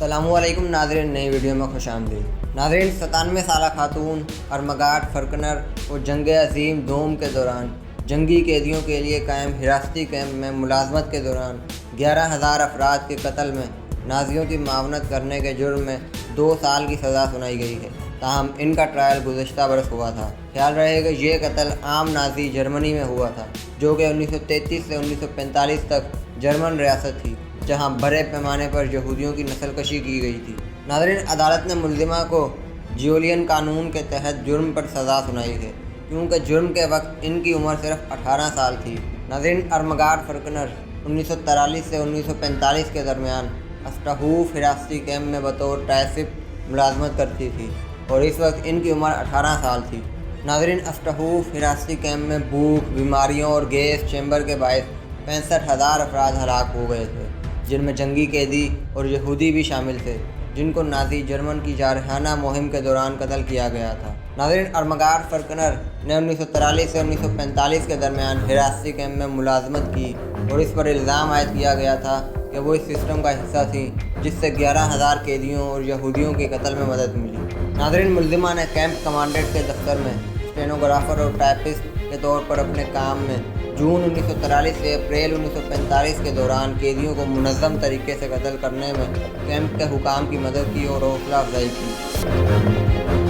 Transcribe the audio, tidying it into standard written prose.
अस्सलामुअलैकुम नाज़रीन, नई वीडियो में खुशामदीद। नाज़रीन, 97 साला खातून अरमगार्ड फरकनर को जंग अज़ीम दोम के दौरान जंगी कैदियों के लिए कायम हिरासती कैंप में मुलाजमत के दौरान 11,000 अफराद के कत्ल में नाज़ियों की मावनत करने के जुर्म में 2 साल की सज़ा सुनाई गई है। ताहम इनका ट्रायल गुज़श्ता बरस हुआ था। ख्याल रहे कि ये कत्ल आम नाज़ी जर्मनी में हुआ था, जो कि 1933 से 1945 तक जर्मन रियासत थी, जहां बड़े पैमाने पर यहूदियों की नस्लकशी की गई थी। नाज़रीन, अदालत ने मुल्ज़िमा को जियोलियन कानून के तहत जुर्म पर सज़ा सुनाई है, क्योंकि जुर्म के वक्त इनकी उम्र सिर्फ 18 साल थी। नाज़रीन, अरमगार्ड फरकनर 1943 से 1945 के दरमियान अस्टहूफ हिरासती कैंप में बतौर टाइसिप मुलाजमत करती थी और इस वक्त इनकी उम्र 18 साल थी। नाज़रीन, अस्टहूफ हिरासती कैंप में भूख, बीमारियों और गैस चैम्बर के बायस 65,000 अफराद हलाक हो गए थे, जिनमें जंगी कैदी और यहूदी भी शामिल थे, जिनको नाज़ी जर्मन की जारहाना मुहिम के दौरान कत्ल किया गया था। नाज़रीन, अरमगार्ड फरकनर ने 1943 से 1945 के दरमियान हिरासती कैंप में मुलाजमत की और इस पर इल्ज़ाम आयद किया गया था कि वो इस सिस्टम का हिस्सा थी जिससे 11,000 कैदियों और यहूदियों के कत्ल में मदद मिली। नाज़रीन, मुल्ज़िमा ने कैंप कमांडेंट के दफ्तर में स्टेनोग्राफर और टाइपिस्ट के तौर पर अपने काम में जून 1943 से अप्रैल 1945 के दौरान कैदियों को मुनज़्ज़म तरीके से कत्ल करने में कैंप के हुकाम की मदद की और हौसला अफजाई की।